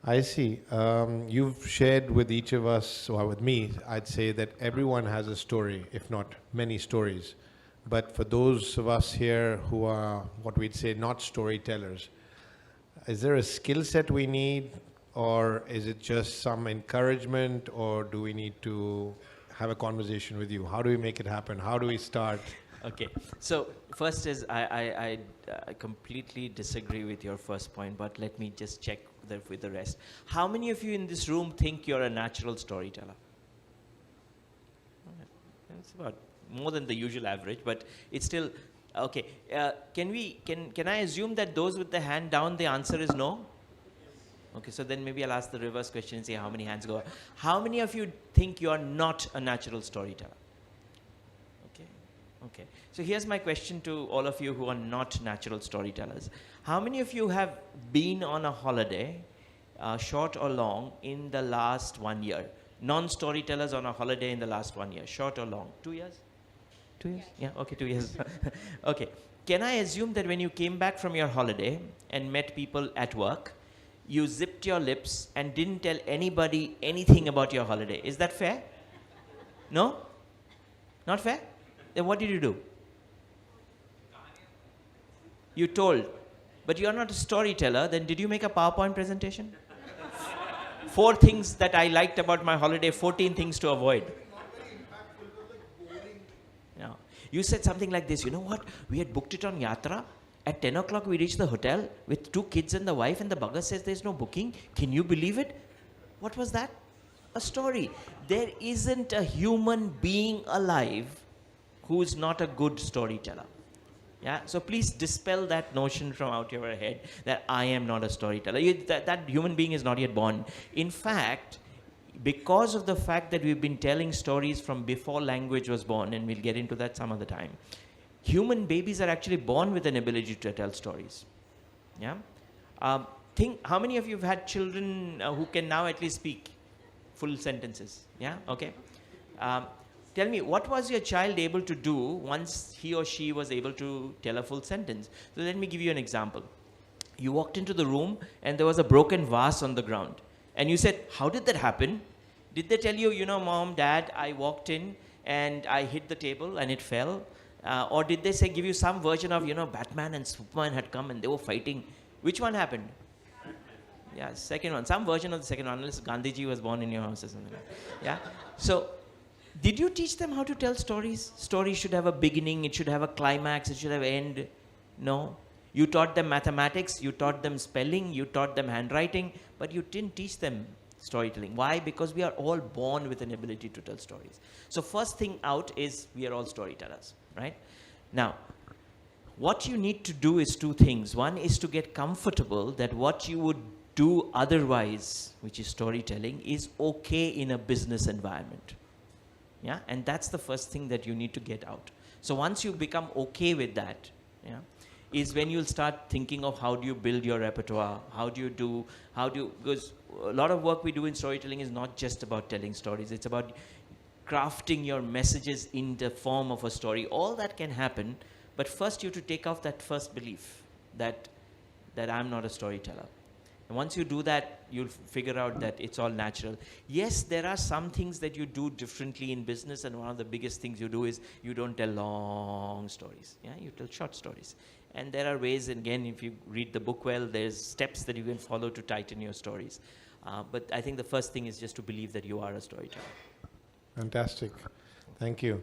I see. You've shared with each of us, or with me, I'd say that everyone has a story, if not many stories. But for those of us here who are what we'd say not storytellers, is there a skill set we need, or is it just some encouragement, or do we need to have a conversation with you? How do we make it happen? How do we start? Okay, so first is I completely disagree with your first point, but let me just check with the rest. How many of you in this room think you're a natural storyteller? It's about more than the usual average, but it's still okay. Can I assume that those with the hand down, the answer is no? Okay, so then maybe I'll ask the reverse question and see how many hands go up. How many of you think you are not a natural storyteller? Okay, so here's my question to all of you who are not natural storytellers. How many of you have been on a holiday, short or long, in the last 1 year? Non-storytellers on a holiday in the last 1 year, short or long? 2 years? 2 years? Yeah, okay, 2 years. Okay, can I assume that when you came back from your holiday and met people at work, you zipped your lips and didn't tell anybody anything about your holiday? Is that fair? No? Not fair? Then what did you do? You told. But you're not a storyteller. Then did you make a PowerPoint presentation? 4 things that I liked about my holiday, 14 things to avoid. Yeah. You said something like this, you know what? We had booked it on Yatra. At 10 o'clock we reached the hotel with 2 kids and the wife, and the bugger says there's no booking. Can you believe it? What was that? A story. There isn't a human being alive who is not a good storyteller. Yeah, so please dispel that notion from out your head that I am not a storyteller. That human being is not yet born. In fact, because of the fact that we've been telling stories from before language was born, and we'll get into that some other time, human babies are actually born with an ability to tell stories. Yeah, think how many of you have had children who can now at least speak full sentences? Yeah, okay. Tell me, what was your child able to do once he or she was able to tell a full sentence? So let me give you an example. You walked into the room and there was a broken vase on the ground. And you said, how did that happen? Did they tell you, you know, Mom, Dad, I walked in and I hit the table and it fell? Or did they say, give you some version of, you know, Batman and Superman had come and they were fighting? Which one happened? Yeah, second one. Some version of the second one, unless Gandhiji was born in your house or something. Yeah. So, did you teach them how to tell stories? Stories should have a beginning, it should have a climax, it should have an end. No. You taught them mathematics, you taught them spelling, you taught them handwriting, but you didn't teach them storytelling. Why? Because we are all born with an ability to tell stories. So first thing out is we are all storytellers, right? Now, what you need to do is 2 things. One is to get comfortable that what you would do otherwise, which is storytelling, is okay in a business environment. Yeah, and that's the first thing that you need to get out. So once you become okay with that, yeah, is when you'll start thinking of how do you build your repertoire, because a lot of work we do in storytelling is not just about telling stories, it's about crafting your messages in the form of a story. All that can happen, but first you have to take off that first belief that I'm not a storyteller. And once you do that, you'll figure out that it's all natural. Yes, there are some things that you do differently in business, and one of the biggest things you do is you don't tell long stories. Yeah, you tell short stories. And there are ways, and again, if you read the book well, there's steps that you can follow to tighten your stories. But I think the first thing is just to believe that you are a storyteller. Fantastic. Thank you.